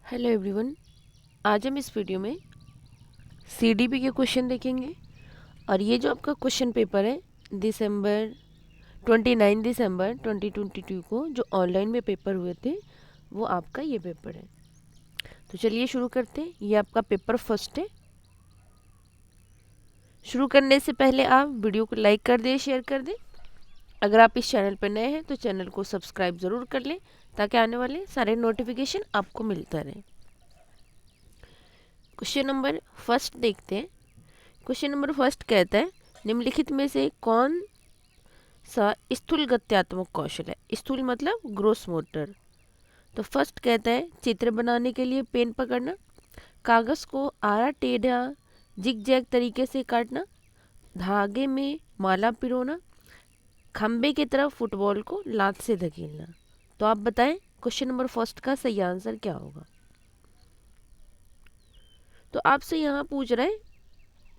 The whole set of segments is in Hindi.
Hello everyone. आज हम इस वीडियो में सीडीपी के क्वेश्चन देखेंगे और ये जो आपका क्वेश्चन पेपर है दिसंबर 29 दिसंबर 2022 को जो ऑनलाइन में पेपर हुए थे वो आपका ये पेपर है। तो चलिए शुरू करते हैं। ये आपका पेपर फर्स्ट है। शुरू करने से पहले आप वीडियो को लाइक कर दें, शेयर कर दें। अगर आप इस चैनल पर नए हैं तो चैनल को सब्सक्राइब ज़रूर कर लें ताकि आने वाले सारे नोटिफिकेशन आपको मिलता रहे। क्वेश्चन नंबर फर्स्ट देखते हैं। क्वेश्चन नंबर फर्स्ट कहता है निम्नलिखित में से कौन सा स्थूल गत्यात्मक कौशल है। स्थूल मतलब ग्रोस मोटर। तो फर्स्ट कहता है चित्र बनाने के लिए पेन पकड़ना, कागज़ को आड़ा टेढ़ा जिग जैग तरीके से काटना, धागे में माला पिरोना, खंबे की तरफ फुटबॉल को लात से धकेलना। तो आप बताएं क्वेश्चन नंबर फर्स्ट का सही आंसर क्या होगा। तो आपसे यहाँ पूछ रहे हैं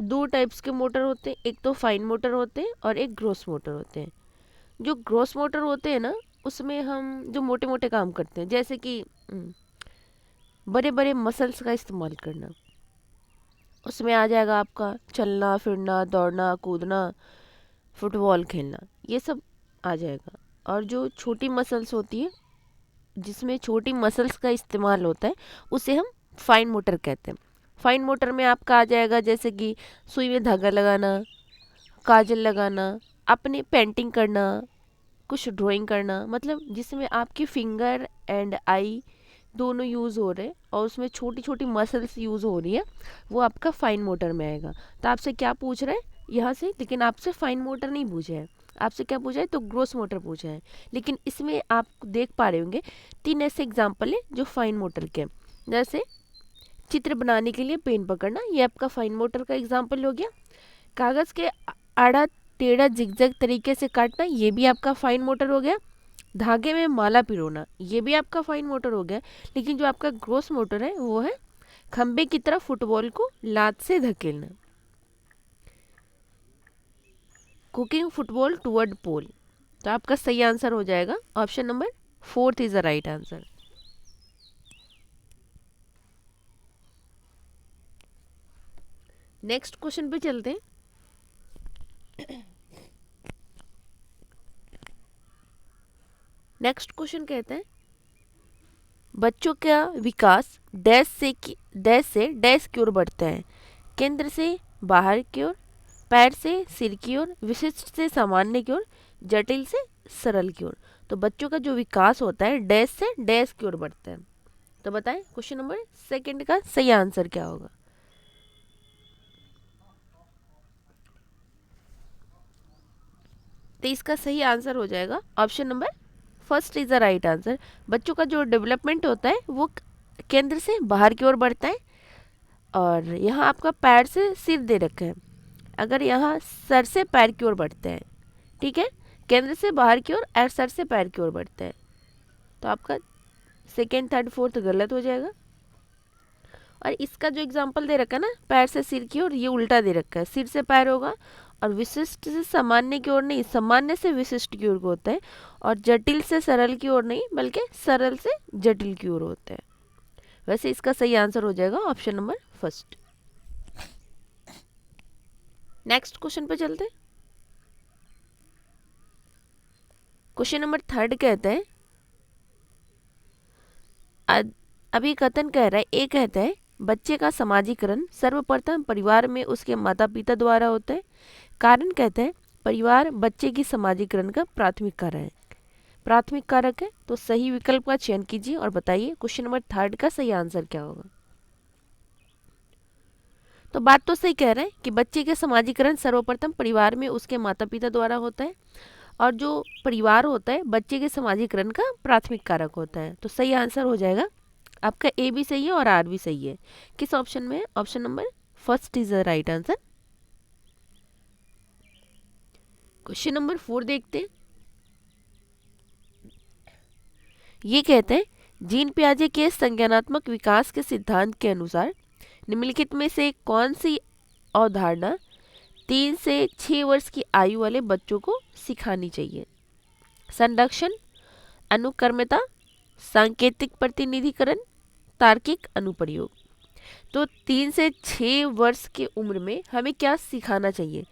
दो टाइप्स के मोटर होते हैं, एक तो फाइन मोटर होते हैं और एक ग्रोस मोटर होते हैं। जो ग्रोस मोटर होते हैं ना उसमें हम जो मोटे मोटे काम करते हैं जैसे कि बड़े बड़े मसल्स का इस्तेमाल करना, उसमें आ जाएगा आपका चलना फिरना दौड़ना कूदना फुटबॉल खेलना, ये सब आ जाएगा। और जो छोटी मसल्स होती है जिसमें छोटी मसल्स का इस्तेमाल होता है उसे हम फाइन मोटर कहते हैं। फाइन मोटर में आपका आ जाएगा जैसे कि सुई में धागा लगाना, काजल लगाना, अपने पेंटिंग करना, कुछ ड्राइंग करना, मतलब जिसमें आपकी फिंगर एंड आई दोनों यूज़ हो रहे हैं और उसमें छोटी छोटी मसल्स यूज़ हो रही है, वो आपका फाइन मोटर में आएगा। तो आपसे क्या पूछ रहा है यहाँ से, लेकिन आपसे फाइन मोटर नहीं पूछा है, आपसे क्या पूछा है तो ग्रोस मोटर पूछा है। लेकिन इसमें आप देख पा रहे होंगे तीन ऐसे एग्जाम्पल है जो फाइन मोटर के हैं। जैसे चित्र बनाने के लिए पेन पकड़ना, ये आपका फाइन मोटर का एग्जाम्पल हो गया। कागज़ के आड़ा टेढ़ा जिगजैग तरीके से काटना, ये भी आपका फाइन मोटर हो गया। धागे में माला पिरोना, ये भी आपका फाइन मोटर हो गया। लेकिन जो आपका ग्रोस मोटर है वो है खंबे की तरफ फुटबॉल को लात से धकेलना, कुकिंग फुटबॉल टुवर्ड पोल। तो आपका सही आंसर हो जाएगा option number fourth is the right answer. Next question पे चलते हैं। नेक्स्ट क्वेश्चन कहते हैं बच्चों का विकास डैश से डैश की ओर बढ़ता है। केंद्र से बाहर की ओर, पैर से सिर की ओर, विशिष्ट से सामान्य की ओर, जटिल से सरल की ओर। तो बच्चों का जो विकास होता है डैश से डैश की ओर बढ़ता है। तो बताएं क्वेश्चन नंबर सेकंड का सही आंसर क्या होगा। तो इसका सही आंसर हो जाएगा option number first is the right answer. बच्चों का जो डेवलपमेंट होता है वो केंद्र से बाहर की ओर बढ़ता है। और यहाँ आपका पैर से सिर दे रखा है, अगर यहाँ सर से पैर की ओर बढ़ते हैं, ठीक है, केंद्र से बाहर की ओर और सर से पैर की ओर बढ़ते हैं, तो आपका सेकेंड थर्ड फोर्थ गलत हो जाएगा। और इसका जो एग्जांपल दे रखा है ना पैर से सिर की ओर, ये उल्टा दे रखा है, सिर से पैर होगा और विशिष्ट से सामान्य की ओर नहीं, सामान्य से विशिष्ट की ओर को होता है। और जटिल से सरल की ओर नहीं बल्कि सरल से जटिल की ओर होता है। वैसे इसका सही आंसर हो जाएगा option number first. Next question पे चलते हैं। क्वेश्चन नंबर थर्ड कहता है अभी कथन कह रहा है, ए कहता है बच्चे का समाजीकरण सर्वप्रथम परिवार में उसके माता पिता द्वारा होता है। कारण कहता है परिवार बच्चे की समाजीकरण का प्राथमिक कारण है, प्राथमिक कारक है। तो सही विकल्प का चयन कीजिए और बताइए क्वेश्चन नंबर थर्ड का सही आंसर क्या होगा। तो बात तो सही कह रहे हैं कि बच्चे के समाजीकरण सर्वप्रथम परिवार में उसके माता पिता द्वारा होता है और जो परिवार होता है बच्चे के समाजीकरण का प्राथमिक कारक होता है। तो सही आंसर हो जाएगा आपका ए भी सही है और आर भी सही है। किस ऑप्शन में है, option number first is the right answer. Question number 4 देखते हैं। ये कहते हैं जीन पियाजे के संज्ञानात्मक विकास के सिद्धांत के अनुसार निम्नलिखित में से कौन सी अवधारणा 3 से 6 वर्ष की आयु वाले बच्चों को सिखानी चाहिए। संरक्षण, अनुकर्मता, सांकेतिक प्रतिनिधिकरण, तार्किक अनुप्रयोग। तो 3 से 6 वर्ष की उम्र में हमें क्या सिखाना चाहिए?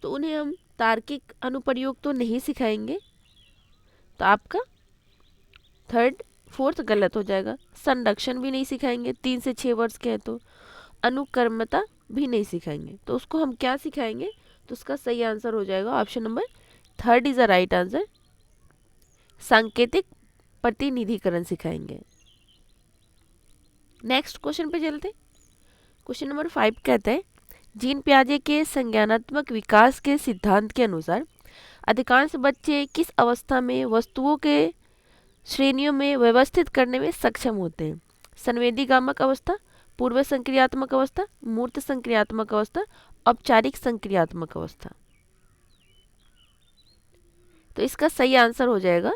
तो उन्हें हम तार्किक अनुप्रयोग तो नहीं सिखाएंगे, तो आपका थर्ड फोर्थ गलत हो जाएगा। संरक्षण भी नहीं सिखाएंगे, 3 से 6 वर्ष के हैं तो। अनुकर्मता भी नहीं सिखाएंगे, तो उसको हम क्या सिखाएंगे? तो उसका सही आंसर हो जाएगा option number third is the right answer, सांकेतिक प्रतिनिधिकरण सिखाएंगे। नेक्स्ट क्वेश्चन पे चलते। क्वेश्चन नंबर 5 कहते हैं जीन पियाजे के संज्ञानात्मक विकास के सिद्धांत के अनुसार अधिकांश बच्चे किस अवस्था में वस्तुओं के श्रेणियों में व्यवस्थित करने में सक्षम होते हैं? संवेदीगामक अवस्था, पूर्व संक्रियात्मक अवस्था, मूर्त संक्रियात्मक अवस्था, औपचारिक संक्रियात्मक अवस्था। तो इसका सही आंसर हो जाएगा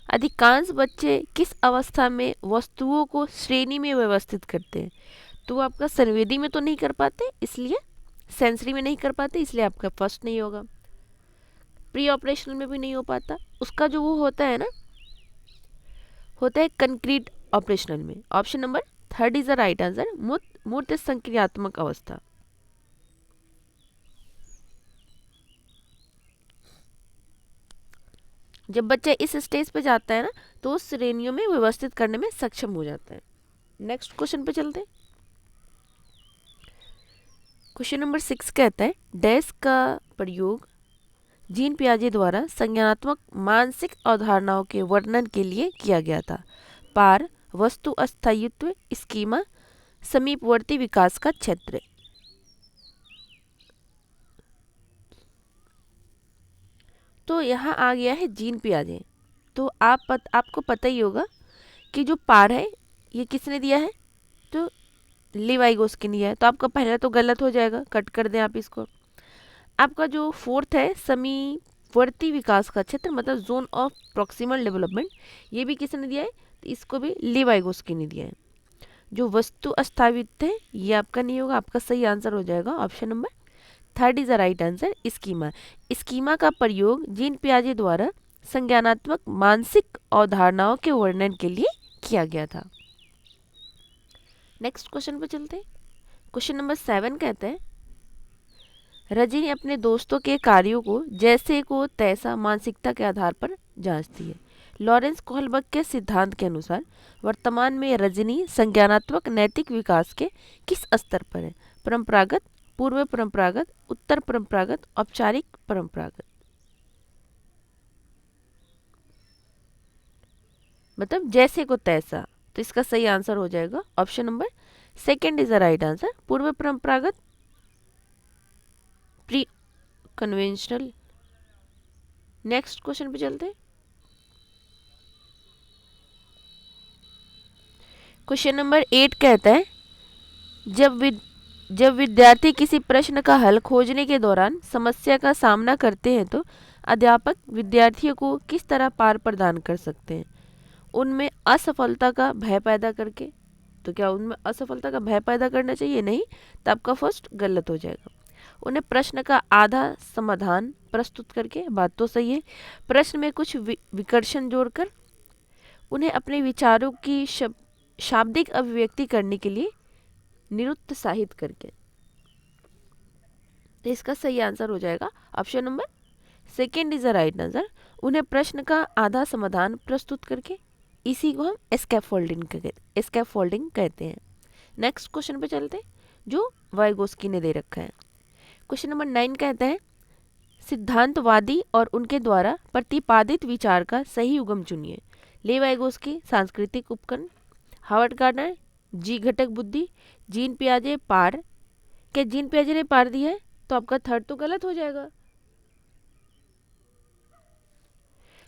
अधिकांश बच्चे किस अवस्था में वस्तुओं को श्रेणी में व्यवस्थित करते हैं। तो आपका संवेदी में तो नहीं कर पाते, इसलिए सेंसरी में नहीं कर पाते, इसलिए आपका फर्स्ट नहीं होगा। प्री ऑपरेशनल में भी नहीं हो पाता, उसका जो वो होता है ना, होता है कंक्रीट ऑपरेशनल में। Option number third is the right answer, मूर्त संक्रियात्मक अवस्था। जब बच्चा इस स्टेज पे जाता है ना, तो उस श्रेणियों में व्यवस्थित करने में सक्षम हो जाता है। नेक्स्ट क्वेश्चन पे चलते हैं। क्वेश्चन नंबर 6 कहता है डैश का प्रयोग जीन पियाजे द्वारा संज्ञानात्मक मानसिक अवधारणाओं के वर्णन के लिए किया गया था। पार, वस्तु अस्थायित्व, स्कीमा, समीपवर्ती विकास का क्षेत्र। तो यहाँ आ गया है जीन पियाजे। तो आपको पता ही होगा कि जो पार है ये किसने दिया है? तो लिवाइगोस्की ने दिया है। तो आपका पहला तो गलत हो जाएगा, कट कर दें आप इसको। आपका जो फोर्थ है समीपवर्ती विकास का क्षेत्र, मतलब जोन ऑफ प्रॉक्सिमल डेवलपमेंट, ये भी किसने दिया है? तो इसको भी लिवाइगोस्की ने दिया है। जो वस्तु अस्थायित्व है ये आपका नहीं होगा, आपका सही आंसर हो जाएगा option number third is the right answer, schema. Schema का प्रयोग जीन पियाजे द्वारा संज्ञानात्मक मानसिक अवधारणाओं के वर्णन के लिए किया गया था। नेक्स्ट क्वेश्चन पे चलते हैं। क्वेश्चन नंबर 7 कहते हैं रजनी अपने दोस्तों के कार्यों को जैसे को तैसा मानसिकता के आधार पर जांचती है। लॉरेंस कोहलबर्ग के सिद्धांत के अनुसार वर्तमान में रजनी संज्ञानात्मक नैतिक विकास के किस स्तर पर है? परंपरागत, पूर्व परंपरागत, उत्तर परंपरागत, औपचारिक परंपरागत। मतलब जैसे को तैसा। तो इसका सही आंसर हो जाएगा option number second is the right answer, पूर्व परंपरागत, प्री कन्वेंशनल। नेक्स्ट क्वेश्चन पे चलते हैं। क्वेश्चन नंबर 8 कहता है जब विद्यार्थी किसी प्रश्न का हल खोजने के दौरान समस्या का सामना करते हैं तो अध्यापक विद्यार्थियों को किस तरह पार प्रदान कर सकते हैं? उनमें असफलता का भय पैदा करके। तो क्या उनमें असफलता का भय पैदा करना चाहिए? नहीं, तो आपका फर्स्ट गलत हो जाएगा। उन्हें प्रश्न का आधा समाधान प्रस्तुत करके, बात तो सही है। प्रश्न में कुछ विकर्षण जोड़कर, उन्हें अपने विचारों की शाब्दिक अभिव्यक्ति करने के लिए निरुत्साहित करके। तो इसका सही आंसर हो जाएगा option number second is the right answer, उन्हें प्रश्न का आधा समाधान प्रस्तुत करके। इसी को हम एस्कैफोल्डिंग कहते हैं। नेक्स्ट क्वेश्चन पे चलते हैं जो वाइगोस्की ने दे रखा है। क्वेश्चन नंबर 9 कहता है सिद्धांतवादी और उनके द्वारा प्रतिपादित विचार का सही उगम चुनिए। ले वाइगोस्की सांस्कृतिक उपकरण, हावर्ड गार्डनर जी घटक बुद्धि, जीन पियाजे पार। क्या जीन पियाजे ने पार दिया है? तो आपका थर्ड तो गलत हो जाएगा।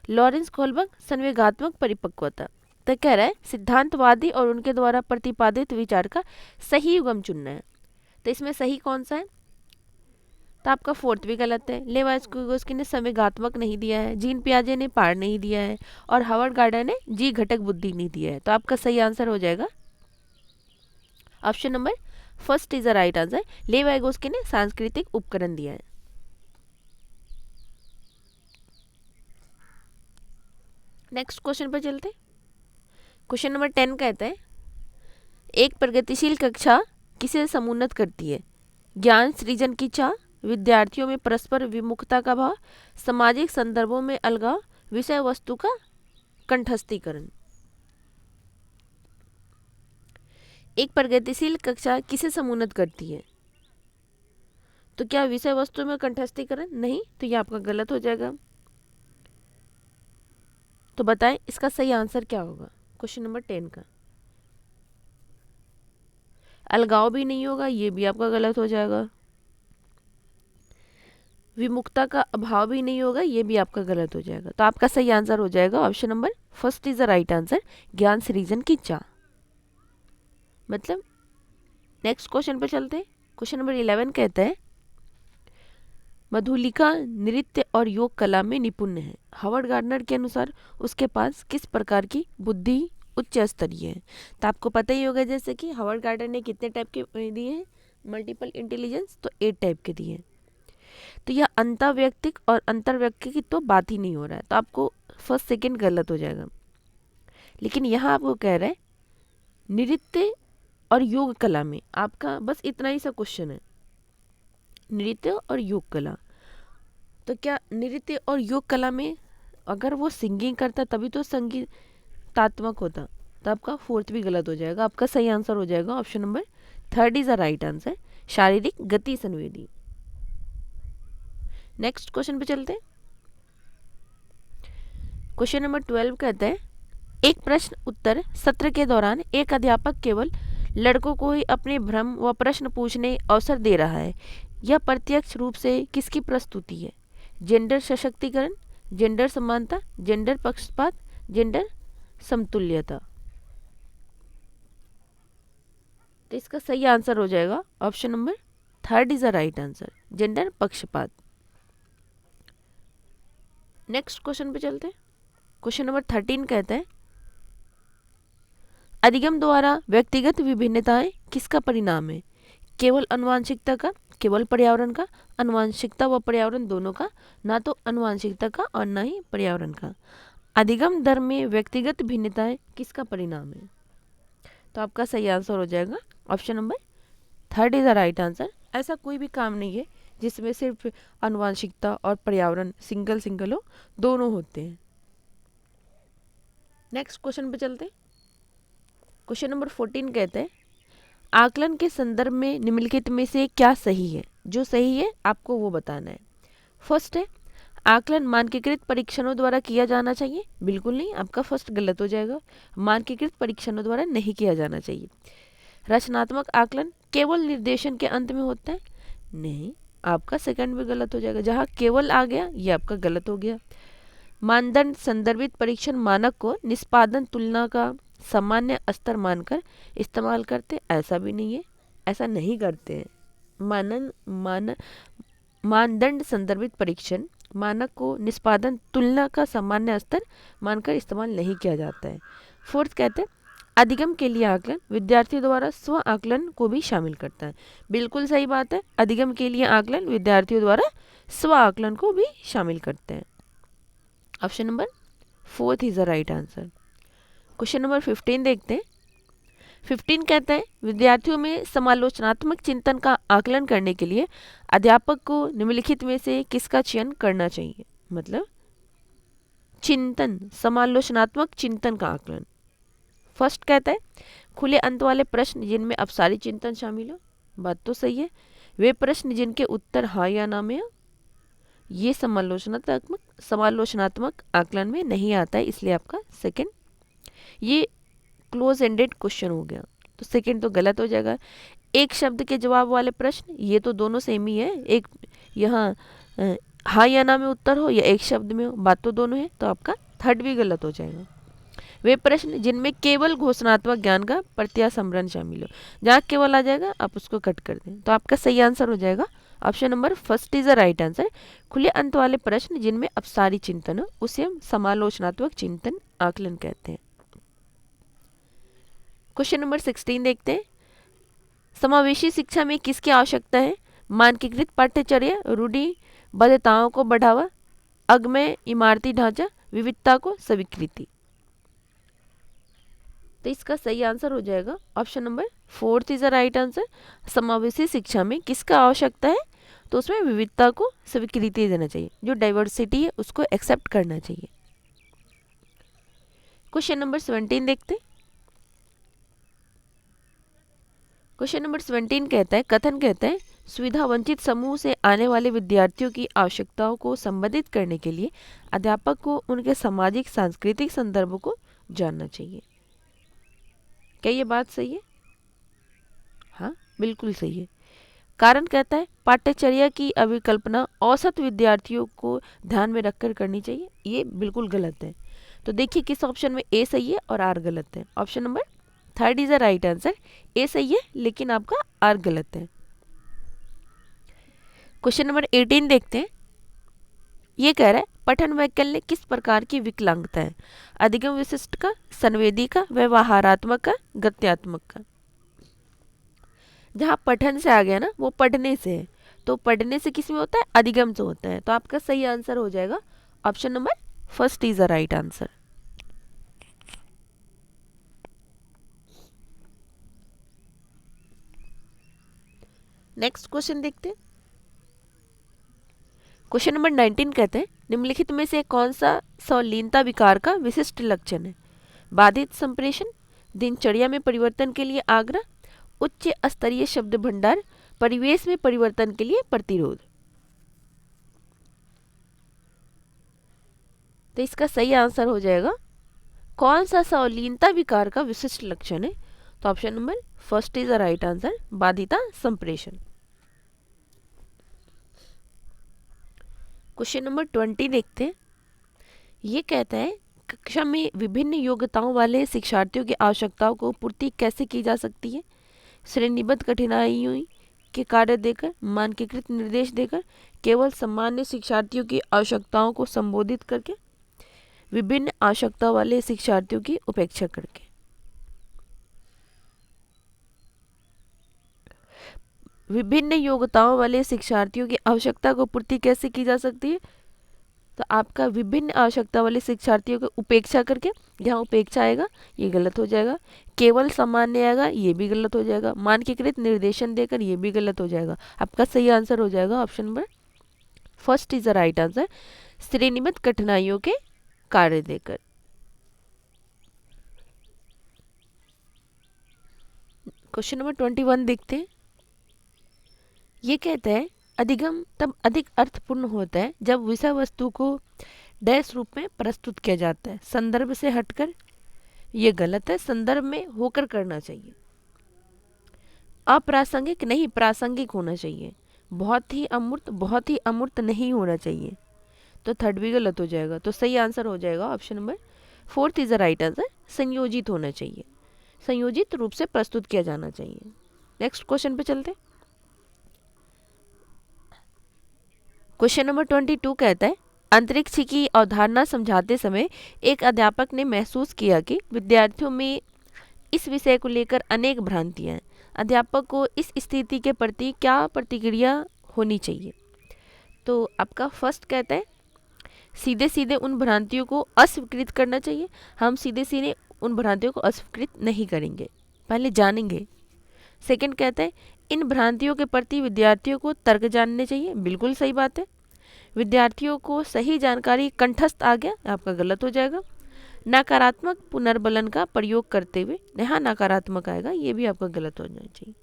लॉरेंस कोहलबर्ग संवेगात्मक परिपक्वता। तो कह रहा है सिद्धांतवादी और उनके द्वारा प्रतिपादित विचार का सही उगम चुनना है। तो इसमें सही कौन सा है? तो आपका फोर्थ भी गलत है। लेवाइगोस्की ने संवेगात्मक नहीं दिया है, जीन पियाजे ने पार नहीं दिया है, और हावर्ड गार्डनर ने जी घटक बुद्धि नहीं दिया है। तो आपका सही आंसर हो जाएगा option number first is the right answer, Lev Vygotsky ने सांस्कृतिक उपकरण दिया है। नेक्स्ट क्वेश्चन पर चलते। क्वेश्चन नंबर 10 कहता है एक प्रगतिशील कक्षा किसे समुन्नत करती है? ज्ञान सृजन की चाह, विद्यार्थियों में परस्पर विमुखता का भाव, सामाजिक संदर्भों में अलगाव, विषय वस्तु का कंठस्थीकरण। एक प्रगतिशील कक्षा किसे समुन्नत करती है? तो क्या विषय वस्तु में कंठस्थीकरण? नहीं, तो ये आपका गलत हो जाएगा। तो बताएं इसका सही आंसर क्या होगा क्वेश्चन नंबर 10 का। अलगाव भी नहीं होगा, ये भी आपका गलत हो जाएगा। विमुखता का अभाव भी नहीं होगा, ये भी आपका गलत हो जाएगा। तो आपका सही आंसर हो जाएगा option number first is the right answer, ज्ञान सृजन की चाह। मतलब नेक्स्ट क्वेश्चन पे चलते हैं। क्वेश्चन नंबर 11 कहता है मधुलिका नृत्य और योग कला में निपुण है। हावर्ड गार्डनर के अनुसार उसके पास किस प्रकार की बुद्धि उच्च स्तरीय है? तो आपको पता ही होगा जैसे कि हावर्ड गार्डनर ने कितने टाइप के दिए हैं मल्टीपल इंटेलिजेंस, तो 8 टाइप के दिए हैं। तो यह अंतर्वैयक्तिक और अंतर्वैयक्तिक की तो बात ही नहीं हो रहा है, तो आपको फर्स्ट सेकंड गलत हो जाएगा। लेकिन यहाँ आपको कह रहा है नृत्य और योग कला में, आपका बस इतना ही सा क्वेश्चन है, नृत्य और योग कला। तो क्या नृत्य और योग कला में अगर वो सिंगिंग करता तभी तो संगीतात्मक होता, तो आपका फोर्थ भी गलत हो जाएगा। आपका सही आंसर हो जाएगा option number third is the right answer, शारीरिक गति संवेदी। नेक्स्ट क्वेश्चन पे चलते हैं। क्वेश्चन नंबर 12 कहता है एक प्रश्न उत्तर सत्र के दौरान एक अध्यापक केवल लड़कों को ही अपने भ्रम व प्रश्न पूछने अवसर दे रहा है। यह प्रत्यक्ष रूप से किसकी प्रस्तुति है? जेंडर सशक्तिकरण, जेंडर समानता, जेंडर पक्षपात, जेंडर समतुल्यता। तो इसका सही आंसर हो जाएगा option number third is the right answer, gender पक्षपात। नेक्स्ट क्वेश्चन पे चलते हैं। क्वेश्चन नंबर 13 कहता है अधिगम द्वारा व्यक्तिगत विभिन्नताएं किसका परिणाम है? केवल आनुवांशिकता का, केवल पर्यावरण का, आनुवांशिकता व पर्यावरण दोनों का, ना तो आनुवांशिकता का और ना ही पर्यावरण का। अधिगम दर में व्यक्तिगत भिन्नताएं किसका परिणाम है? तो आपका सही आंसर हो जाएगा option number third is the right answer. ऐसा कोई भी काम नहीं है जिसमें सिर्फ आनुवांशिकता और पर्यावरण सिंगल हो, दोनों होते हैं। नेक्स्ट क्वेश्चन पे चलते हैं। क्वेश्चन नंबर 14 कहते हैं आकलन के संदर्भ में निम्नलिखित में से क्या सही है? जो सही है आपको वो बताना है। फर्स्ट है आकलन मानकीकृत परीक्षणों द्वारा किया जाना चाहिए। बिल्कुल नहीं, आपका फर्स्ट गलत हो जाएगा, मानकीकृत परीक्षणों द्वारा नहीं किया जाना चाहिए। रचनात्मक आकलन केवल निर्देशन के अंत में होता है। नहीं, आपका सेकंड भी गलत हो जाएगा। जहाँ केवल आ गया ये आपका गलत हो गया। मानदंड संदर्भित परीक्षण मानक को निष्पादन तुलना का सामान्य स्तर मानकर इस्तेमाल करते, ऐसा भी नहीं है, ऐसा नहीं करते हैं। मानदंड संदर्भित परीक्षण मानक को निष्पादन तुलना का सामान्य स्तर मानकर इस्तेमाल नहीं किया जाता है। फोर्थ कहते हैं अधिगम के लिए आकलन विद्यार्थी द्वारा स्व आकलन को भी शामिल करता है। बिल्कुल सही बात है, अधिगम के लिए आकलन विद्यार्थियों द्वारा स्व आकलन को भी शामिल करते हैं। Option number fourth is the right answer. Question number 15 देखते हैं। 15 कहता है विद्यार्थियों में समालोचनात्मक चिंतन का आकलन करने के लिए अध्यापक को निम्नलिखित में से किसका चयन करना चाहिए? मतलब चिंतन, समालोचनात्मक चिंतन का आकलन। फर्स्ट कहता है खुले अंत वाले प्रश्न जिनमें अपसारी चिंतन शामिल हो। बात तो सही है। वे प्रश्न जिनके उत्तर हाँ या ना में हो, ये समालोचनात्मक आकलन में नहीं आता है, इसलिए आपका सेकंड ये क्लोज एंडेड क्वेश्चन हो गया, तो सेकंड तो गलत हो जाएगा। एक शब्द के जवाब वाले प्रश्न, ये तो दोनों सेम ही है, एक यहाँ हाँ या ना में उत्तर हो या एक शब्द में हो, बात तो दोनों है, तो आपका थर्ड भी गलत हो जाएगा। वे प्रश्न जिनमें केवल घोषणात्मक ज्ञान का प्रत्यासंवरण शामिल हो, जहाँ केवल आ जाएगा आप उसको कट कर दें, तो आपका सही आंसर हो जाएगा option number first is the right answer. खुले अंत वाले प्रश्न जिनमें अपसारी चिंतन हो उसे हम समालोचनात्मक चिंतन आकलन कहते हैं। क्वेश्चन नंबर 16 देखते हैं। समावेशी शिक्षा में किसकी आवश्यकता है? मानकीकृत पाठ्यचर्या, रूढ़िबद्धताओं को बढ़ावा, अगम्य इमारती ढांचा, विविधता को स्वीकृति। तो इसका सही आंसर हो जाएगा option number 4 is the right answer. समावेशी शिक्षा में किसका आवश्यकता है? तो उसमें विविधता को स्वीकृति देना चाहिए, जो डाइवर्सिटी है उसको एक्सेप्ट करना चाहिए। क्वेश्चन नंबर 17 देखते हैं। क्वेश्चन नंबर 17 कहता है, कथन कहता है सुविधा वंचित समूह से आने वाले विद्यार्थियों की आवश्यकताओं को संबोधित करने के लिए अध्यापक को उनके सामाजिक सांस्कृतिक संदर्भों को जानना चाहिए। क्या ये बात सही है? हाँ, बिल्कुल सही है। कारण कहता है पाठ्यचर्या की अभिकल्पना औसत विद्यार्थियों को ध्यान में रखकर करनी चाहिए। ये बिल्कुल गलत है। तो देखिए किस ऑप्शन में ए सही है और आर गलत है। Option number 3 is the right answer. A सही है लेकिन आपका आर गलत है। क्वेश्चन नंबर 18 देखते हैं। ये कह रहा है पठन वैकल्य किस प्रकार की विकलांगता है? अधिगम विशिष्ट का, संवेदी का, व्यवहारात्मक का, गत्यात्मक का। जहाँ पठन से आ गया ना वो पढ़ने से है, तो पढ़ने से किस में होता है? अधिगम से होता है। तो आपका सही आंसर हो जाएगा option number 1 is the right answer. Next question देखते हैं। क्वेश्चन नंबर 19 कहते हैं निम्नलिखित में से कौन सा संलीनता विकार का विशिष्ट लक्षण है? बाधित संप्रेषण, दिनचर्या में परिवर्तन के लिए आग्रह, उच्च स्तरीय शब्द भंडार, परिवेश में परिवर्तन के लिए प्रतिरोध। तो इसका सही आंसर हो जाएगा कौन सा संलीनता विकार का विशिष्ट लक्षण है? तो option number 1 is the right answer, बाधिता संप्रेषण। क्वेश्चन नंबर 20 देखते हैं। ये कहता है कक्षा में विभिन्न योग्यताओं वाले शिक्षार्थियों की आवश्यकताओं को पूर्ति कैसे की जा सकती है? श्रेणीबद्ध कठिनाइयों के कार्य देकर, मानकीकृत निर्देश देकर, केवल सामान्य शिक्षार्थियों की आवश्यकताओं को संबोधित करके, विभिन्न आवश्यकता वाले शिक्षार्थियों की उपेक्षा करके। विभिन्न योग्यताओं वाले शिक्षार्थियों की आवश्यकता को पूर्ति कैसे की जा सकती है? तो आपका विभिन्न आवश्यकता वाले शिक्षार्थियों को उपेक्षा करके, जहाँ उपेक्षा आएगा ये गलत हो जाएगा। केवल सामान्य आएगा ये भी गलत हो जाएगा। मानकीकृत निर्देशन देकर ये भी गलत हो जाएगा। आपका सही आंसर हो जाएगा option number 1 is the right answer, श्रेणीबद्ध कठिनाइयों के कार्य देकर। क्वेश्चन नंबर 21 देखते हैं। ये कहते हैं अधिगम तब अधिक अर्थपूर्ण होता है जब विषय वस्तु को डैश रूप में प्रस्तुत किया जाता है, संदर्भ से हटकर। ये गलत है, संदर्भ में होकर करना चाहिए। अप्रासंगिक नहीं, प्रासंगिक होना चाहिए। बहुत ही अमूर्त नहीं होना चाहिए। तो थर्ड भी गलत हो जाएगा। तो सही आंसर हो जाएगा option number 4 is the right answer, संयोजित होना चाहिए, संयोजित रूप से प्रस्तुत किया जाना चाहिए। नेक्स्ट क्वेश्चन पे चलते। क्वेश्चन नंबर 22 कहता है अंतरिक्ष की अवधारणा समझाते समय एक अध्यापक ने महसूस किया कि विद्यार्थियों में इस विषय को लेकर अनेक भ्रांतियां हैं। अध्यापक को इस स्थिति के प्रति क्या प्रतिक्रिया होनी चाहिए? तो आपका फर्स्ट कहता है सीधे सीधे उन भ्रांतियों को अस्वीकृत करना चाहिए। हम सीधे सीधे उन भ्रांतियों को अस्वीकृत नहीं करेंगे, पहले जानेंगे। सेकंड कहता है इन भ्रांतियों के प्रति विद्यार्थियों को तर्क जानने चाहिए। बिल्कुल सही बात है। विद्यार्थियों को सही जानकारी कंठस्थ आ गया, आपका गलत हो जाएगा। नकारात्मक पुनर्बलन का प्रयोग करते हुए, यहाँ नकारात्मक आएगा, ये भी आपका गलत हो जाना चाहिए।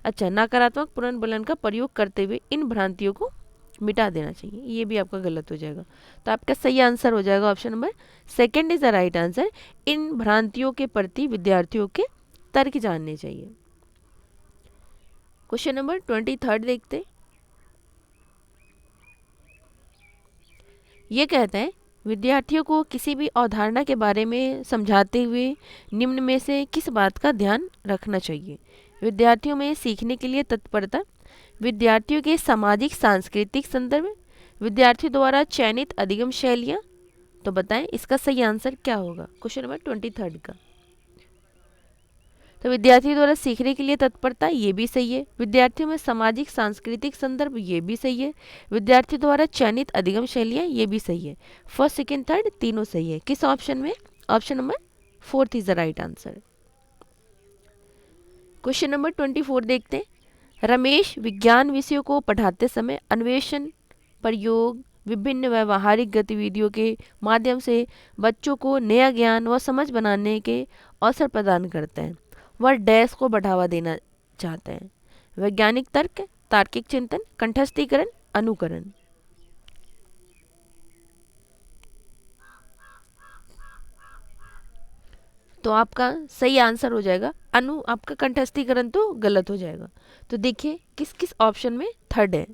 अच्छा, नकारात्मक पुनर्बलन का प्रयोग करते हुए इन भ्रांतियों को मिटा देना चाहिए, ये भी आपका गलत हो जाएगा। तो आपका सही आंसर हो जाएगा option number 2 is the right answer, इन भ्रांतियों के प्रति विद्यार्थियों के तर्क जानने चाहिए। क्वेश्चन नंबर 23 देखते। ये कहता है विद्यार्थियों को किसी भी अवधारणा के बारे में समझाते हुए निम्न में से किस बात का ध्यान रखना चाहिए? विद्यार्थियों में सीखने के लिए तत्परता, विद्यार्थियों के सामाजिक सांस्कृतिक संदर्भ, विद्यार्थियों द्वारा चयनित अधिगम शैलियाँ। तो बताएं इसका सही आंसर क्या होगा क्वेश्चन नंबर 23 का? तो विद्यार्थियों द्वारा सीखने के लिए तत्परता, ये भी सही है। विद्यार्थियों में सामाजिक सांस्कृतिक संदर्भ, ये भी सही है। विद्यार्थियों द्वारा चयनित अधिगम शैलियाँ, ये भी सही है। फर्स्ट सेकंड थर्ड तीनों सही है। किस ऑप्शन में? Option number fourth is the right answer. Question number 24 देखते हैं। रमेश विज्ञान विषयों को पढ़ाते समय अन्वेषण, प्रयोग, विभिन्न व्यवहारिक गतिविधियों के माध्यम से बच्चों को नया ज्ञान व समझ बनाने के अवसर प्रदान करते हैं। वह डैश को बढ़ावा देना चाहते हैं। वैज्ञानिक तर्क, तार्किक चिंतन, कंठस्थीकरण, अनुकरण। तो आपका सही आंसर हो जाएगा आपका कंठस्थीकरण तो गलत हो जाएगा। तो देखिए किस किस ऑप्शन में थर्ड है,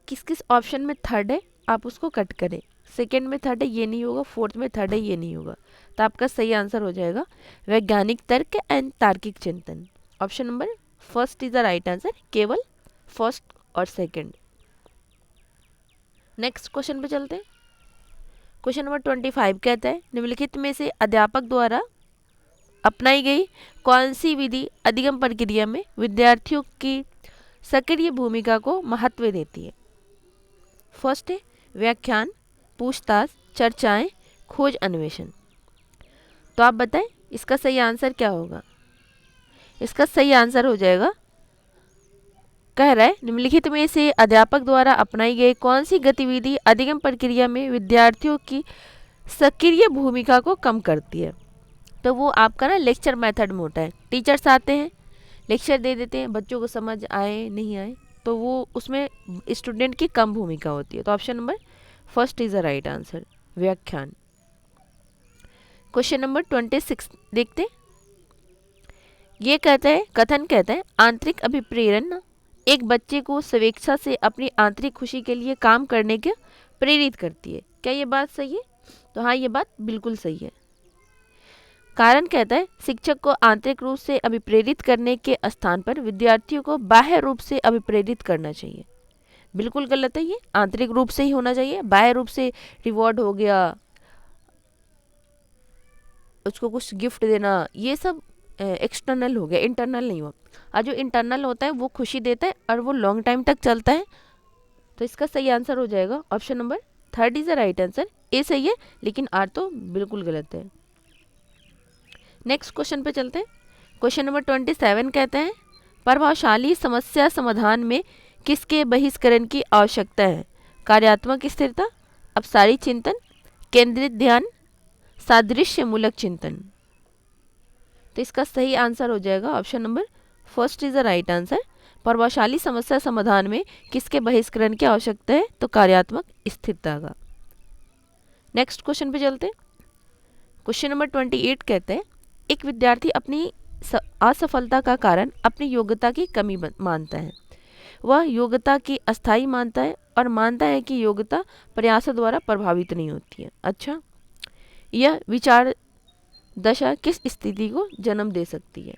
किस किस ऑप्शन में थर्ड है आप उसको कट करें। सेकंड में थर्ड है ये नहीं होगा, फोर्थ में थर्ड है ये नहीं होगा। तो आपका सही आंसर हो जाएगा वैज्ञानिक तर्क एंड तार्किक चिंतन। Option number first is the right answer, केवल फर्स्ट और सेकंड। नेक्स्ट क्वेश्चन पे चलते हैं। क्वेश्चन नंबर 25 कहता है निम्नलिखित में से अध्यापक द्वारा अपनाई गई कौन सी विधि अधिगम प्रक्रिया में विद्यार्थियों की सक्रिय भूमिका को महत्व देती है। फर्स्ट है व्याख्यान, पूछताछ, चर्चाएं, खोज, अन्वेषण। तो आप बताएं इसका सही आंसर क्या होगा। इसका सही आंसर हो जाएगा, कह रहा है निम्नलिखित में से अध्यापक द्वारा अपनाई गई कौन सी गतिविधि अधिगम प्रक्रिया में विद्यार्थियों की सक्रिय भूमिका को कम करती है। तो वो आपका ना लेक्चर मेथड में होता है। टीचर्स आते हैं, लेक्चर दे देते हैं, बच्चों को समझ आए नहीं आए तो वो उसमें स्टूडेंट की कम भूमिका होती है। तो option number first is the right answer, व्याख्यान। क्वेश्चन नंबर 26 देखते हैं। ये कहता है कथन कहता है आंतरिक अभिप्रेरण एक बच्चे को स्वेच्छा से अपनी आंतरिक खुशी के लिए काम करने के प्रेरित करती है। क्या ये बात सही है। तो हाँ ये बात बिल्कुल सही है। कारण कहता है शिक्षक को आंतरिक रूप से अभिप्रेरित करने के स्थान पर विद्यार्थियों को बाह्य रूप से अभिप्रेरित करना चाहिए। बिल्कुल गलत है, ये आंतरिक रूप से ही होना चाहिए। बाह्य रूप से रिवॉर्ड हो गया, उसको कुछ गिफ्ट देना, ये सब एक्सटर्नल हो गया, इंटरनल नहीं हुआ। और जो इंटरनल होता है वो खुशी देता है और वो लॉन्ग टाइम तक चलता है। तो इसका सही आंसर हो जाएगा option number third is the right answer. A सही है लेकिन आर तो बिल्कुल गलत है। नेक्स्ट क्वेश्चन पे चलते हैं। क्वेश्चन नंबर 27 कहते हैं प्रभावशाली समस्या समाधान में किसके बहिष्करण की आवश्यकता है। कार्यात्मक स्थिरता, अपसारी चिंतन, केंद्रित ध्यान, सादृश्य मूलक चिंतन। तो इसका सही आंसर हो जाएगा option number first is the right answer. प्रभावशाली समस्या समाधान में किसके बहिष्करण की आवश्यकता है। तो कार्यात्मक स्थिरता का। नेक्स्ट क्वेश्चन पे चलते हैं। क्वेश्चन नंबर 28 कहते हैं एक विद्यार्थी अपनी असफलता का कारण अपनी योग्यता की कमी मानता है। वह योग्यता की अस्थायी मानता है और मानता है कि योग्यता प्रयासों द्वारा प्रभावित नहीं होती है। अच्छा, यह विचार दशा किस स्थिति को जन्म दे सकती है।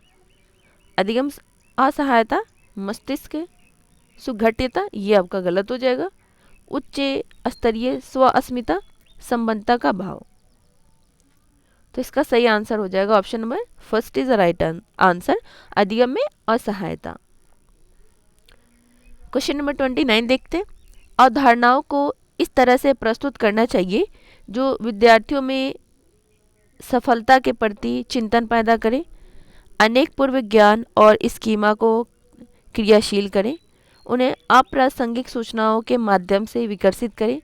अधिगम असहायता, मस्तिष्क सुघट्यता, ये आपका गलत हो जाएगा। उच्च स्तरीय स्व अस्मिता, संबंधता का भाव। तो इसका सही आंसर हो जाएगा option number first is the right answer, अधिगम में असहायता। क्वेश्चन नंबर 29 देखते हैं। अवधारणाओं को इस तरह से प्रस्तुत करना चाहिए जो विद्यार्थियों में सफलता के प्रति चिंतन पैदा करे, अनेक पूर्व ज्ञान और स्कीमा को क्रियाशील करें, उन्हें अप्रासंगिक सूचनाओं के माध्यम से विकसित करें,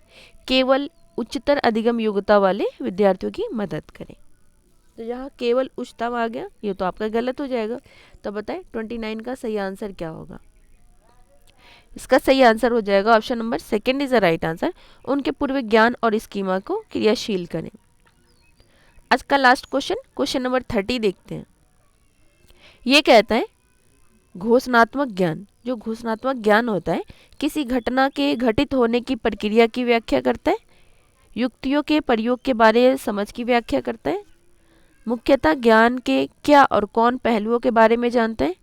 केवल उच्चतर अधिगम योग्यता वाले विद्यार्थियों की मदद करें। तो यहाँ केवल उच्चतम आ गया, ये तो आपका गलत हो जाएगा। तो बताएं 29 का सही आंसर क्या होगा। इसका सही आंसर हो जाएगा option number second is the right answer, उनके पूर्व ज्ञान और स्कीमा को क्रियाशील करें। आज का लास्ट क्वेश्चन, क्वेश्चन नंबर 30 देखते हैं। ये कहता है घोषणात्मक ज्ञान, जो घोषणात्मक ज्ञान होता है किसी घटना के घटित होने की प्रक्रिया की व्याख्या करता है, युक्तियों के प्रयोग के बारे में समझ की व्याख्या करता है, मुख्यतः ज्ञान के क्या और कौन पहलुओं के बारे में जानता है।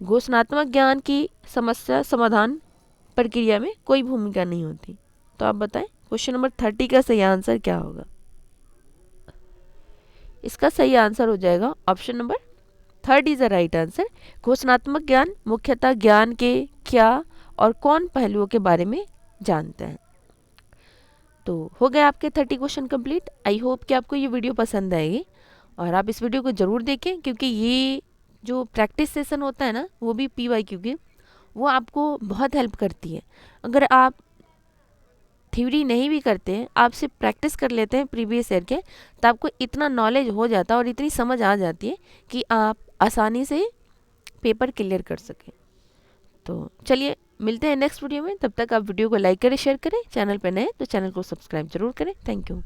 घोषणात्मक ज्ञान की समस्या समाधान प्रक्रिया में कोई भूमिका नहीं होती। तो आप बताएं क्वेश्चन नंबर 30 का सही आंसर क्या होगा। इसका सही आंसर हो जाएगा option number third is the right answer. घोषणात्मक ज्ञान मुख्यतः ज्ञान के क्या और कौन पहलुओं के बारे में जानते हैं। तो हो गए आपके 30 क्वेश्चन कंप्लीट। आई होप कि आपको ये वीडियो पसंद आएगी और आप इस वीडियो को ज़रूर देखें, क्योंकि ये जो प्रैक्टिस सेशन होता है ना, वो भी PYQ की, वो आपको बहुत हेल्प करती है। अगर आप थ्योरी नहीं भी करते हैं, आप सिर्फ प्रैक्टिस कर लेते हैं प्रीवियस ईयर के, तो आपको इतना नॉलेज हो जाता है और इतनी समझ आ जाती है कि आप आसानी से पेपर क्लियर कर सकें। तो चलिए मिलते हैं नेक्स्ट वीडियो में। तब तक आप वीडियो को लाइक करें, शेयर करें, चैनल पर नए तो चैनल को सब्सक्राइब जरूर करें। Thank you.